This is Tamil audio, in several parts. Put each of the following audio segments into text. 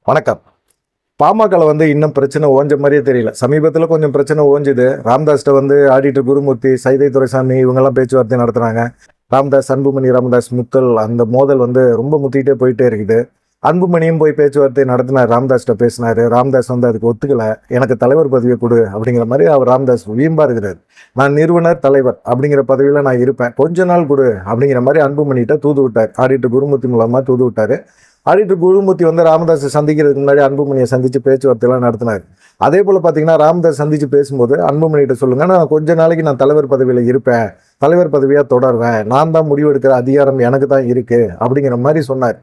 வணக்கம். பாமகல இன்னும் பிரச்சனை ஓஞ்ச மாதிரியே தெரியல. சமீபத்தில் கொஞ்சம் பிரச்சனை ஓஞ்சுது. ராமதாஸ்ட்ட ஆடிட்டர் குருமூர்த்தி, சைதை துரைசாமி இவங்கெல்லாம் பேச்சுவார்த்தை நடத்துனாங்க. ராமதாஸ், அன்புமணி ராமதாஸ் முத்தல் அந்த மோதல் ரொம்ப முத்திக்கிட்டே போயிட்டே இருக்குது. அன்புமணியும் போய் பேச்சுவார்த்தை நடத்தினார், ராமதாஸ்ட்ட பேசினாரு. ராமதாஸ் அதுக்கு ஒத்துக்கல. எனக்கு தலைவர் பதவியை கொடு அப்படிங்கிற மாதிரி அவர் ராமதாஸ் வீம்பா இருக்கிறார். நான் நிறுவனர் தலைவர் அப்படிங்கிற பதவியில நான் இருப்பேன், கொஞ்ச நாள் கொடு அப்படிங்கிற மாதிரி அன்புமணிகிட்ட தூது விட்டார். ஆடிட்டர் குருமூர்த்தி மூலமா தூது விட்டாரு. ஆடிட்டர் குருமூர்த்தி ராமதாஸை சந்திக்கிறதுக்கு முன்னாடி அன்புமணியை சந்திச்சு பேச்சுவார்த்தையெல்லாம் நடத்தினார். அதே போல பார்த்தீங்கன்னா ராமதாஸ் சந்திச்சு பேசும்போது அன்புமணிகிட்ட சொல்லுங்க, நான் கொஞ்ச நாளைக்கு நான் தலைவர் பதவியில் இருப்பேன், தலைவர் பதவியாக தொடருவேன், நான் தான் முடிவெடுக்கிற அதிகாரம் எனக்கு தான் இருக்கு அப்படிங்கிற மாதிரி சொன்னார்.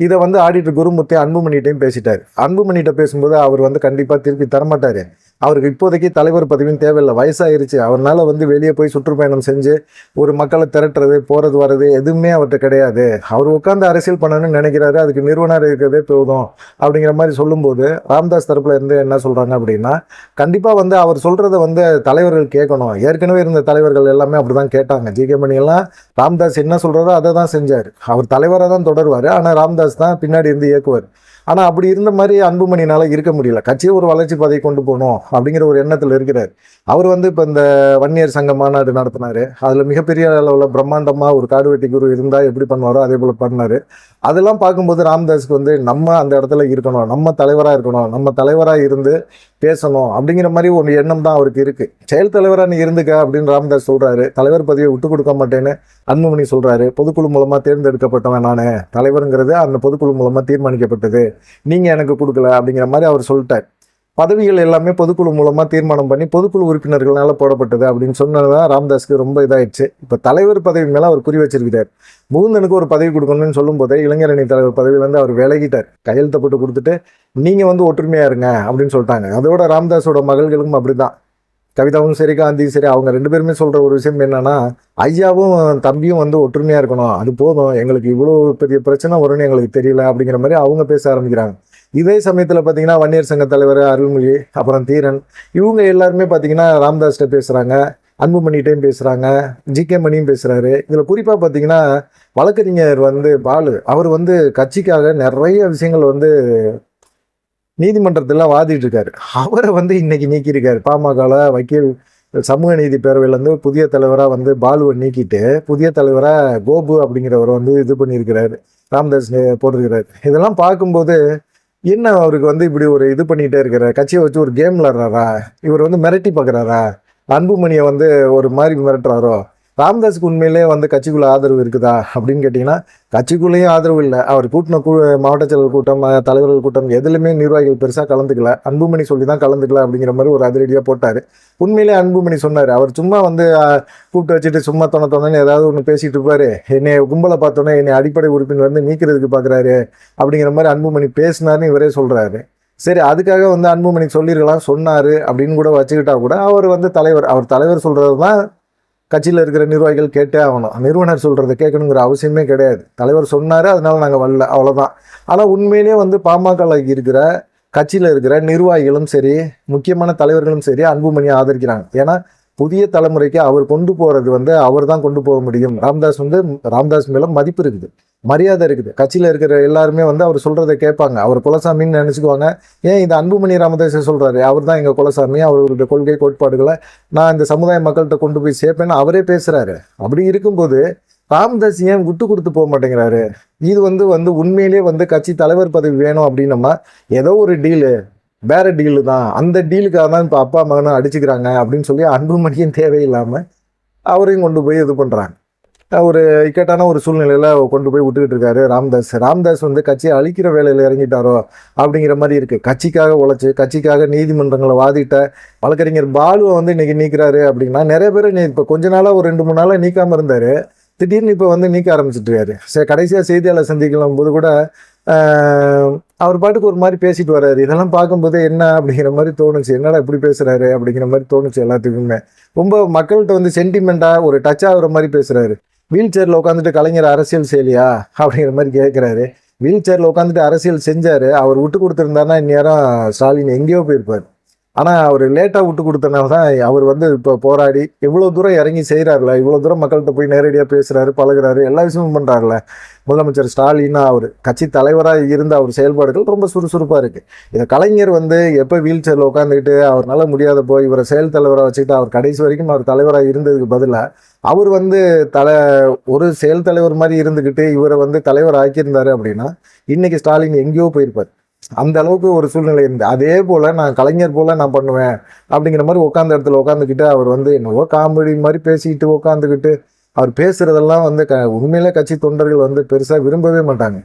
இதை ஆடிட்டர் குருமூர்த்தி அன்புமணிகிட்டையும் பேசிட்டார். அன்புமணிகிட்ட பேசும்போது அவர் கண்டிப்பாக திருப்பி தரமாட்டார். அவருக்கு இப்போதைக்கு தலைவர் பதவியும் தேவையில்லை, வயசாயிருச்சு. அவரால் வெளியே போய் சுற்றுப்பயணம் செஞ்சு ஒரு மக்களை திரட்டுறது, போகிறது வர்றது எதுவுமே அவர்கிட்ட கிடையாது. அவர் உட்காந்து அரசியல் பண்ணணும்னு நினைக்கிறாரு, அதுக்கு நிறுவனர் இருக்கிறதே போதும் அப்படிங்கிற மாதிரி சொல்லும்போது ராமதாஸ் தரப்புல இருந்து என்ன சொல்கிறாங்க அப்படின்னா, கண்டிப்பாக அவர் சொல்கிறத தலைவர்கள் கேட்கணும். ஏற்கனவே இருந்த தலைவர்கள் எல்லாமே அப்படி தான் கேட்டாங்க. ஜி.கே. மணி எல்லாம் ராமதாஸ் என்ன சொல்கிறாரோ அதை தான் செஞ்சார். அவர் தலைவராக தான் தொடருவார், ஆனால் ராமதாஸ் தான் பின்னாடி இருந்து இயக்குவார். ஆனால் அப்படி இருந்த மாதிரி அன்புமணினால இருக்க முடியல. கட்சியை ஒரு வளர்ச்சி பாதையை கொண்டு போகணும் அப்படிங்கிற ஒரு எண்ணத்தில் இருக்கிறார். அவர் இப்போ இந்த வன்னியர் சங்க மாநாடு நடத்தினார். அதில் மிகப்பெரிய அளவில் பிரம்மாண்டமாக ஒரு காடுவெட்டி குரு இருந்தால் எப்படி பண்ணுவாரோ அதே போல் பண்ணார். அதெல்லாம் பார்க்கும்போது ராமதாஸுக்கு நம்ம அந்த இடத்துல இருக்கணும், நம்ம தலைவராக இருக்கணும், நம்ம தலைவராக இருந்து பேசணும் அப்படிங்கிற மாதிரி ஒரு எண்ணம் தான் அவருக்கு இருக்குது. செயல் தலைவராக நீ இருந்துக்க அப்படின்னு ராமதாஸ் சொல்கிறாரு. தலைவர் பதவியை விட்டு கொடுக்க மாட்டேன்னு அன்புமணி சொல்கிறாரு. பொதுக்குழு மூலமாக தேர்ந்தெடுக்கப்பட்டவன் நான், தலைவருங்கிறது அந்த பொதுக்குழு மூலமாக தீர்மானிக்கப்பட்டது, நீங்கள் எனக்கு கொடுக்கல அப்படிங்கிற மாதிரி அவர் சொல்லிட்டார். பதவிகள் எல்லாமே பொதுக்குழு மூலமாக தீர்மானம் பண்ணி பொதுக்குழு உறுப்பினர்களால் போடப்பட்டது அப்படின்னு சொன்னதான் ராமதாஸுக்கு ரொம்ப இதாகிடுச்சு. இப்போ தலைவர் பதவி மேலே அவர் குறி வச்சிருக்கிறார். முகுந்தனுக்கு ஒரு பதவி கொடுக்கணும்னு சொல்லும் போதே இளைஞரணி தலைவர் பதவியிலேருந்து அவர் விலகிட்டார். கையெழுத்த போட்டு கொடுத்துட்டு நீங்கள் ஒற்றுமையாக இருங்க அப்படின்னு சொல்லிட்டாங்க. அதோட ராமதாஸோட மகள்களுக்கும் அப்படி தான், கவிதாவும் சரி காந்தியும் சரி, அவங்க ரெண்டு பேருமே சொல்கிற ஒரு விஷயம் என்னன்னா, ஐயாவும் தம்பியும் ஒற்றுமையாக இருக்கணும், அது போதும், எங்களுக்கு இவ்வளோ பெரிய பிரச்சனை வரும்னு எங்களுக்கு தெரியல அப்படிங்கிற மாதிரி அவங்க பேச ஆரம்பிக்கிறாங்க. இதே சமயத்தில் பார்த்தீங்கன்னா வன்னியர் சங்க தலைவர் அருள்மொழி, அப்புறம் தீரன், இவங்க எல்லாருமே பார்த்தீங்கன்னா ராமதாஸ்கிட்ட பேசுகிறாங்க, அன்புமணிகிட்டையும் பேசுகிறாங்க, ஜி.கே. மணியும் பேசுகிறாரு. இதில் குறிப்பாக பார்த்தீங்கன்னா வழக்கறிஞர் பாலு, அவர் கட்சிக்காக நிறைய விஷயங்கள் நீதிமன்றத்தில் வாதிட்டு இருக்காரு. அவரை இன்னைக்கு நீக்கியிருக்காரு. பாமகல வக்கீல் சமூக நீதி பேரவையிலேருந்து புதிய தலைவராக பாலுவை நீக்கிட்டு புதிய தலைவராக கோபு அப்படிங்கிறவர் இது பண்ணியிருக்கிறாரு, ராமதாஸ் போட்டிருக்கிறாரு. இதெல்லாம் பார்க்கும்போது என்ன அவருக்கு இப்படி ஒரு இது பண்ணிகிட்டே இருக்கிறார், கட்சியை வச்சு ஒரு கேம் விளாட்றாரா, இவர் மிரட்டி பார்க்குறாரா, அன்புமணியை ஒரு மாதிரி மிரட்டுறாரோ? ராமதாஸுக்கு உண்மையிலே கட்சிக்குள்ள ஆதரவு இருக்குதா அப்படின்னு கேட்டிங்கன்னா கட்சிக்குள்ளேயும் ஆதரவு இல்லை. அவர் கூட்டின மாவட்ட செயலர் கூட்டம், தலைவர்கள் கூட்டம் எதுலையுமே நிர்வாகிகள் பெருசாக கலந்துக்கல. அன்புமணி சொல்லி தான் கலந்துக்கல அப்படிங்கிற மாதிரி ஒரு அதிரடியாக போட்டார். உண்மையிலே அன்புமணி சொன்னார், அவர் சும்மா கூப்பிட்டு வச்சுட்டு சும்மா தொண்ணு ஏதாவது ஒன்று பேசிகிட்டு இருப்பார், என்னை கும்பலை பார்த்தோன்னே என்னை அடிப்படை உறுப்பினர் நீக்கிறதுக்கு பார்க்குறாரு அப்படிங்கிற மாதிரி அன்புமணி பேசினார்னு இவரே சொல்கிறாரு. சரி, அதுக்காக அன்புமணி சொல்லியிருக்கலாம், சொன்னார் அப்படின்னு கூட வச்சுக்கிட்டா கூட அவர் தலைவர், அவர் தலைவர் சொல்கிறது தான் கட்சியில் இருக்கிற நிர்வாகிகள் கேட்டே ஆகணும். நிறுவனர் சொல்கிறத கேட்கணுங்கிற அவசியமே கிடையாது. தலைவர் சொன்னார், அதனால நாங்கள் வரல, அவ்வளோதான். ஆனால் உண்மையிலேயே பாமக இருக்கிற கட்சியில் இருக்கிற நிர்வாகிகளும் சரி, முக்கியமான தலைவர்களும் சரி அன்புமணியை ஆதரிக்கிறாங்க. ஏன்னா புதிய தலைமுறைக்கு அவர் கொண்டு போகிறது அவர் தான் கொண்டு போக முடியும். ராமதாஸ் மேலே மதிப்பு இருக்குது, மரியாதை இருக்குது. கட்சியில் இருக்கிற எல்லாருமே அவர் சொல்கிறத கேட்பாங்க. அவர் குலசாமின்னு நினச்சிக்குவாங்க. ஏன் இந்த அன்புமணி ராமதாஸை சொல்கிறாரு, அவர் தான் எங்கள் குலசாமி, அவருடைய கொள்கை கோட்பாடுகளை நான் இந்த சமுதாய மக்கள்கிட்ட கொண்டு போய் சேர்ப்பேன்னு அவரே பேசுகிறாரு. அப்படி இருக்கும்போது ராமதாஸ் ஏன் விட்டு கொடுத்து போக மாட்டேங்கிறாரு? இது உண்மையிலேயே கட்சி தலைவர் பதவி வேணும் அப்படின்னம்மா ஏதோ ஒரு டீலு, வேற டீலு தான், அந்த டீலுக்காக தான் இப்போ அப்பா மகனும் அடிச்சுக்கிறாங்க அப்படின்னு சொல்லி அன்புமணியும் தேவையில்லாமல் அவரையும் கொண்டு போய் இது பண்ணுறாங்க. ஒரு இக்கட்டான ஒரு சூழ்நிலையில் கொண்டு போய் விட்டுக்கிட்டு இருக்காரு ராமதாஸ் கட்சியை அழிக்கிற வேலையில் இறங்கிட்டாரோ அப்படிங்கிற மாதிரி இருக்குது. கட்சிக்காக உழைச்சி கட்சிக்காக நீதிமன்றங்களை வாதிட்ட வழக்கறிஞர் பாலுவை இன்னைக்கு நீக்கிறாரு அப்படின்னா, நிறைய பேர் இப்போ கொஞ்ச நாளாக ஒரு 2-3 நாளாக நீக்காமல் இருந்தார், திடீர்னு இப்போ நீக்க ஆரம்பிச்சுட்டுருக்காரு. சரி, கடைசியாக செய்தியாளர் சந்திக்கலாம் போது கூட அவர் பாட்டுக்கு ஒரு மாதிரி பேசிட்டு வர்றாரு. இதெல்லாம் பார்க்கும்போது என்ன அப்படிங்கிற மாதிரி தோணுச்சு, என்னடா இப்படி பேசுகிறாரு அப்படிங்கிற மாதிரி தோணுச்சு எல்லாத்துக்குமே. ரொம்ப மக்கள்கிட்ட சென்டிமெண்ட்டாக ஒரு டச் ஆகுற மாதிரி பேசுகிறாரு. வீல் சேரில் உட்காந்துட்டு கலைஞர் அரசியல் செய்யலையா அப்படிங்கிற மாதிரி கேட்குறாரு. வீல் சேரில் உட்காந்துட்டு அரசியல் செஞ்சார், அவர் விட்டு கொடுத்துருந்தாருன்னா இந்நேரம் ஸ்டாலின் எங்கேயோ போயிருப்பார். ஆனால் அவர் லேட்டாக விட்டு கொடுத்தனால தான் அவர் வந்து இப்போ போராடி இவ்வளோ தூரம் இறங்கி செய்கிறாருல, இவ்வளோ தூரம் மக்கள்கிட்ட போய் நேரடியாக பேசுகிறாரு, பழகுறாரு, எல்லா விஷயமும் பண்ணுறாருல. முதலமைச்சர் ஸ்டாலின் அவர் கட்சி தலைவராக இருந்த அவர் செயல்பாடுகள் ரொம்ப சுறுசுறுப்பாக இருக்குது. இதை கலைஞர் வந்து எப்போ வீல் சேரில் உட்காந்துக்கிட்டு அவர்னால முடியாத போய் இவரை செயல் தலைவராக வச்சுக்கிட்டு அவர் கடைசி வரைக்கும் அவர் தலைவராக இருந்ததுக்கு பதிலாக அவர் வந்து ஒரு செயல் தலைவர் மாதிரி இருந்துக்கிட்டு இவரை வந்து தலைவர் ஆக்கியிருந்தாரு அப்படின்னா இன்னைக்கு ஸ்டாலின் எங்கேயோ போயிருப்பார். அந்த அளவுக்கு ஒரு சூழ்நிலை இருந்து அதே போல நான் கலைஞர் போல நான் பண்ணுவேன் அப்படிங்கிற மாதிரி உட்காந்த இடத்துல உட்காந்துக்கிட்டு அவர் வந்து என்னவோ காமெடி மாதிரி பேசிக்கிட்டு உட்காந்துக்கிட்டு அவர் பேசுறதெல்லாம் வந்து உண்மையிலே கட்சி தொண்டர்கள் வந்து பெருசா விரும்பவே மாட்டாங்க.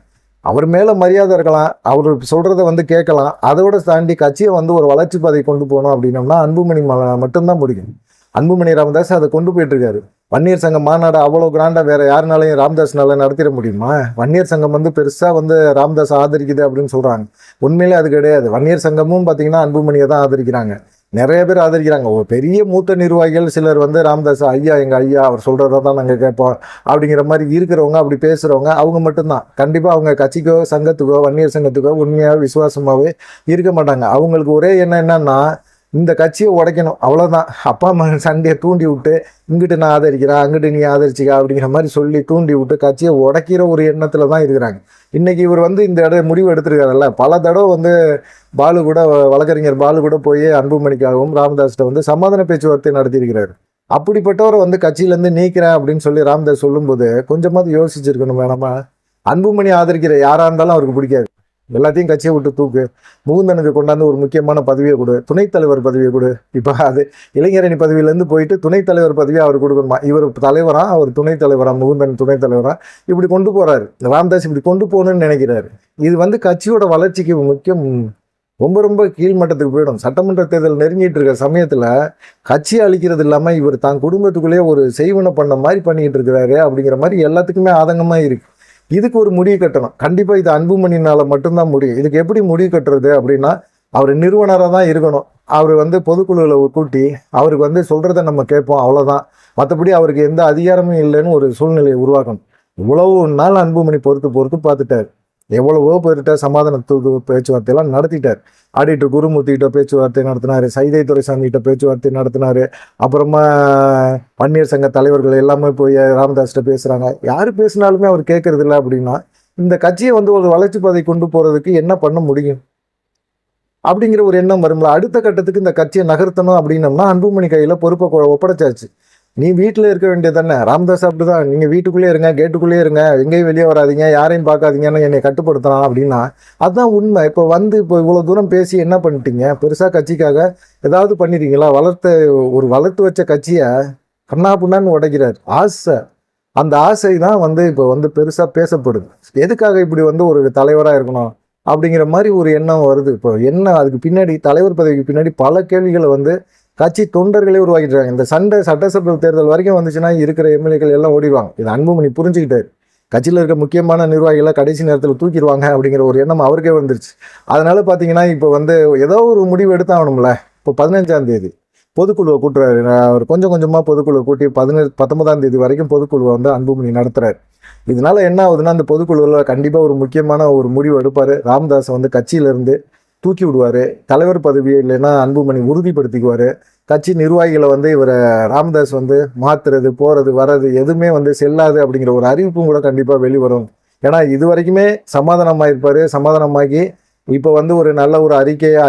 அவர் மேல மரியாதை இருக்கலாம், அவர் சொல்றதை வந்து கேட்கலாம், அதோட தாண்டி கட்சியை வந்து ஒரு வளர்ச்சி பாதை கொண்டு போகணும் அப்படின்னம்னா அன்புமணி மட்டும்தான் முடியும். அன்புமணி ராமதாஸ் அதை கொண்டு போயிட்டு இருக்காரு. வன்னியர் சங்கம் மாநாடு அவ்வளோ கிராண்டா வேற யாருனாலையும் ராமதாஸ்னால நடத்திட முடியுமா? வன்னியர் சங்கம் வந்து பெருசா வந்து ராமதாஸ் ஆதரிக்குது அப்படின்னு சொல்றாங்க. உண்மையிலே அது கிடையாது. வன்னியர் சங்கமும் பார்த்தீங்கன்னா அன்புமணியை தான் ஆதரிக்கிறாங்க. நிறைய பேர் ஆதரிக்கிறாங்க. ஒரு பெரிய மூத்த நிர்வாகிகள் சிலர் வந்து ராமதாஸ் ஐயா, எங்க ஐயா அவர் சொல்றதை தான் நாங்கள் கேட்போம் அப்படிங்கிற மாதிரி இருக்கிறவங்க, அப்படி பேசுறவங்க அவங்க மட்டும்தான். கண்டிப்பா அவங்க கட்சிக்கோ சங்கத்துக்கோ வன்னியர் சங்கத்துக்கோ உண்மையாக விசுவாசமாவே இருக்க மாட்டாங்க. அவங்களுக்கு ஒரே எண்ணம் என்னன்னா இந்த கட்சியை உடைக்கணும், அவ்வளோதான். அப்பா அம்மா சண்டையை தூண்டி விட்டு இங்கிட்டு நான் ஆதரிக்கிறேன், அங்கிட்டு நீ ஆதரிச்சிக்க அப்படிங்கிற மாதிரி சொல்லி தூண்டி விட்டு கட்சியை உடைக்கிற ஒரு எண்ணத்துல தான் இருக்கிறாங்க. இன்னைக்கு இவர் வந்து இந்த முடிவு எடுத்திருக்காருல்ல, பல தடவை வந்து பாலு கூட வழக்கறிஞர் பாலு கூட போய் அன்புமணிக்காகவும் ராமதாஸ்கிட்ட வந்து சமாதான பேச்சுவார்த்தை நடத்தியிருக்கிறாரு. அப்படிப்பட்டவரை வந்து கட்சியிலேருந்து நீக்கிறேன் அப்படின்னு சொல்லி ராமதாஸ் சொல்லும்போது கொஞ்சமாவது யோசிச்சிருக்கணும் வேணாமா? அன்புமணி ஆதரிக்கிற யாரா இருந்தாலும் அவருக்கு பிடிக்காது. எல்லாத்தையும் கட்சியை விட்டு தூக்கு, முகுந்தனுக்கு கொண்டாந்து ஒரு முக்கியமான பதவியை கொடு, துணைத் தலைவர் பதவியை கொடு. இப்போ அது இளைஞரணி பதவியிலேருந்து போயிட்டு துணைத் தலைவர் பதவியை அவர் கொடுக்கணுமா? இவர் தலைவரா, அவர் துணைத் தலைவரா, முகுந்தன் துணைத் தலைவரா, இப்படி கொண்டு போறாரு ராமதாஸ். இப்படி கொண்டு போகணும்னு நினைக்கிறாரு. இது வந்து கட்சியோட வளர்ச்சிக்கு முக்கியம், ரொம்ப ரொம்ப கீழ்மட்டத்துக்கு போயிடும். சட்டமன்ற தேர்தல் நெருங்கிட்டு இருக்க சமயத்துல கட்சியை அழிக்கிறது இல்லாம இவர் தான் குடும்பத்துக்குள்ளேயே ஒரு செய்வனை பண்ண மாதிரி பண்ணிட்டு இருக்கிறாரு அப்படிங்கிற மாதிரி எல்லாத்துக்குமே ஆதங்கமா இருக்கு. இதுக்கு ஒரு முடிவு கட்டணும். கண்டிப்பா இது அன்புமணினால மட்டும்தான் முடியும். இதுக்கு எப்படி முடிவு கட்டுறது அப்படின்னா அவர் நிறுவனராக தான் இருக்கணும். அவர் வந்து பொதுக்குழுவில் கூட்டி அவருக்கு வந்து சொல்றதை நம்ம கேட்போம், அவ்வளவுதான். மற்றபடி அவருக்கு எந்த அதிகாரமும் இல்லைன்னு ஒரு சூழ்நிலையை உருவாக்கணும். இவ்வளவு நாள் அன்புமணி பொறுத்து பார்த்துட்டார். எவ்வளவோ பேர்கிட்ட சமாதான பேச்சுவார்த்தையெல்லாம் நடத்திட்டார். ஆடிட்டர் குருமூர்த்திகிட்ட பேச்சுவார்த்தை நடத்தினாரு, சைதை துரைசாமிகிட்ட பேச்சுவார்த்தை நடத்தினாரு. அப்புறமா வன்னியர் சங்க தலைவர்கள் எல்லாமே போய் ராமதாஸ்கிட்ட பேசுறாங்க. யாரு பேசினாலுமே அவர் கேட்கறது இல்லை. அப்படின்னா இந்த கட்சியை வந்து ஒரு வளர்ச்சி பாதை கொண்டு போறதுக்கு என்ன பண்ண முடியும் அப்படிங்கிற ஒரு எண்ணம் வரும்ல. அடுத்த கட்டத்துக்கு இந்த கட்சியை நகர்த்தணும் அப்படின்னம்னா அன்புமணி கையில பொறுப்பை ஒப்படைச்சாச்சு. நீ வீட்டில் இருக்க வேண்டியது தானே. ராமதாஸ் அப்படிதான், நீங்க வீட்டுக்குள்ளே இருங்க, கேட்டுக்குள்ளேயே இருங்க, எங்கேயும் வெளியே வராதிங்க, யாரையும் பார்க்காதீங்கன்னு என்னை கட்டுப்படுத்தலாம் அப்படின்னா அதுதான் உண்மை. இப்போ இவ்வளவு தூரம் பேசி என்ன பண்ணிட்டீங்க? பெருசா கட்சிக்காக ஏதாவது பண்ணிட்டீங்களா? வளர்த்து வச்ச கட்சியை கண்ணா புண்ணான்னு உடைக்கிறார். ஆசை, அந்த ஆசை தான் வந்து இப்போ வந்து பெருசா பேசப்படுது. எதுக்காக இப்படி வந்து ஒரு தலைவரா இருக்கணும் அப்படிங்கிற மாதிரி ஒரு எண்ணம் வருது. இப்போ என்ன அதுக்கு பின்னாடி, தலைவர் பதவிக்கு பின்னாடி பல கேள்விகளை வந்து கட்சி தொண்டர்களே உருவாக்கிட்டாங்க. இந்த சட்டசபை தேர்தல் வரைக்கும் வந்துச்சுன்னா இருக்கிற எம்எல்ஏக்கள் எல்லாம் ஓடிடுவாங்க. இது அன்புமணி புரிஞ்சுக்கிட்டாரு. கட்சியில் இருக்க முக்கியமான நிர்வாகிகளை கடைசி நேரத்தில் தூக்கிடுவாங்க அப்படிங்கிற ஒரு எண்ணம் அவருக்கே வந்துருச்சு. அதனால பார்த்தீங்கன்னா இப்போ வந்து ஏதோ ஒரு முடிவு எடுத்தாகணும்ல. இப்போ 15ஆம் தேதி பொதுக்குழுவை கூட்டுறாரு. அவர் கொஞ்சம் கொஞ்சமாக பொதுக்குழுவை கூட்டி 19ஆம் தேதி வரைக்கும் பொதுக்குழுவை வந்து அன்புமணி நடத்துறாரு. இதனால என்ன ஆகுதுன்னா அந்த பொதுக்குழுவில் கண்டிப்பாக ஒரு முக்கியமான ஒரு முடிவு எடுப்பார். ராமதாஸை வந்து கட்சியிலேருந்து தூக்கி விடுவார். தலைவர் பதவியை இல்லைன்னா அன்புமணி உறுதிப்படுத்திக்குவார். கட்சி நிர்வாகிகளை வந்து இவரை ராமதாஸ் வந்து மாத்துறது போறது வர்றது எதுவுமே வந்து செல்லாது அப்படிங்கிற ஒரு அறிவிப்பும் கூட கண்டிப்பாக வெளிவரும். ஏன்னா இது வரைக்குமே சமாதானமாயிருப்பார். சமாதானமாகி இப்போ வந்து ஒரு நல்ல ஒரு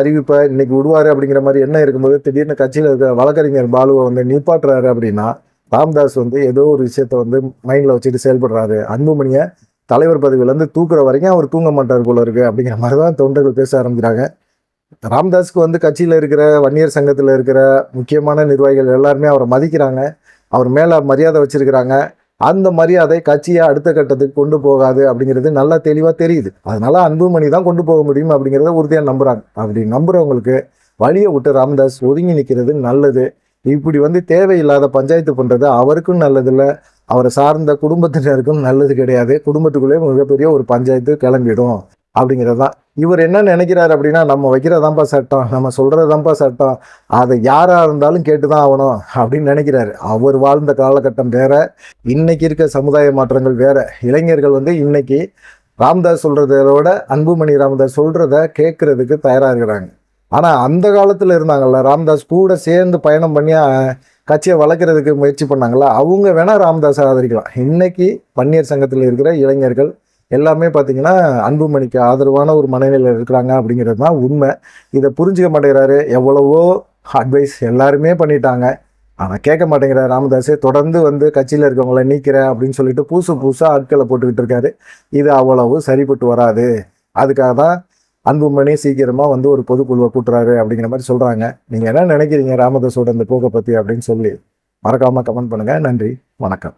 அறிவிப்பை இன்னைக்கு விடுவார் அப்படிங்கிற மாதிரி என்ன இருக்கும்போது திடீர்னு கட்சியில் இருக்க வழக்கறிஞர் பாலுவை வந்து நிப்பாட்டுறாரு அப்படின்னா ராமதாஸ் வந்து ஏதோ ஒரு விஷயத்த வந்து மைண்டில் வச்சுட்டு செயல்படுறாரு. அன்புமணியை தலைவர் பதவியிலேருந்து தூக்குற வரைக்கும் அவர் தூங்க மாட்டார் போல இருக்கு அப்படிங்கிற மாதிரி தான் தொண்டர்கள் பேச ஆரம்பிக்கிறாங்க. ராமதாஸ்க்கு வந்து கட்சியில் இருக்கிற வன்னியர் சங்கத்தில் இருக்கிற முக்கியமான நிர்வாகிகள் எல்லாருமே அவரை மதிக்கிறாங்க, அவர் மேலே மரியாதை வச்சிருக்கிறாங்க. அந்த மரியாதை கட்சியை அடுத்த கட்டத்துக்கு கொண்டு போகாது அப்படிங்கிறது நல்லா தெளிவாக தெரியுது. அதனால அன்புமணி தான் கொண்டு போக முடியும் அப்படிங்கிறத உறுதியாக நம்புறாங்க. அப்படி நம்புறவங்களுக்கு வழியை விட்டு ராமதாஸ் ஒதுங்கி நிற்கிறது நல்லது. இப்படி வந்து தேவையில்லாத பஞ்சாயத்து பண்ணுறது அவருக்கும் நல்லதில்லை, அவரை சார்ந்த குடும்பத்தினருக்கும் நல்லது கிடையாது. குடும்பத்துக்குள்ளே மிகப்பெரிய ஒரு பஞ்சாயத்து கிளம்பிடும் அப்படிங்கிறது தான். இவர் என்ன நினைக்கிறாரு அப்படின்னா நம்ம வைக்கிறதான்ப்பா சட்டம், நம்ம சொல்றதான்ப்பா சட்டம், அதை யாரா இருந்தாலும் கேட்டுதான் ஆகணும் அப்படின்னு நினைக்கிறாரு. அவர் வாழ்ந்த காலகட்டம் வேற, இன்னைக்கு இருக்க சமுதாய மாற்றங்கள் வேற. இளைஞர்கள் வந்து இன்னைக்கு ராமதாஸ் சொல்றதோட அன்புமணி ராமதாஸ் சொல்றத கேட்கறதுக்கு தயாரா இருக்கிறாங்க. ஆனால் அந்த காலத்தில் இருந்தாங்கல்ல, ராமதாஸ் கூட சேர்ந்து பயணம் பண்ணி கட்சியை வளர்க்குறதுக்கு முயற்சி பண்ணாங்களா, அவங்க வேணால் ராமதாஸை ஆதரிக்கலாம். இன்னைக்கு வன்னியர் சங்கத்தில் இருக்கிற இளைஞர்கள் எல்லாமே பார்த்தீங்கன்னா அன்புமணிக்கு ஆதரவான ஒரு மனநிலையில் இருக்கிறாங்க அப்படிங்கிறது தான் உண்மை. இதை புரிஞ்சுக்க மாட்டேங்கிறாரு. எவ்வளவோ அட்வைஸ் எல்லாருமே பண்ணிட்டாங்க, ஆனால் கேட்க மாட்டேங்கிறார் ராமதாஸே. தொடர்ந்து வந்து கட்சியில் இருக்கவங்கள நீக்கிறேன் அப்படின்னு சொல்லிட்டு புதுசாக ஆட்களை போட்டுக்கிட்டு இருக்காரு. இது அவ்வளவு சரிப்பட்டு வராது. அதுக்காக தான் அன்புமணி சீக்கிரமாக வந்து ஒரு பொதுக்குழுவை கூட்டுறாரு அப்படிங்கிற மாதிரி சொல்கிறாங்க. நீங்கள் என்ன நினைக்கிறீங்க ராமதாஸோட இந்த போக்கை பற்றி அப்படின்னு சொல்லி மறக்காமல் கமெண்ட் பண்ணுங்கள். நன்றி, வணக்கம்.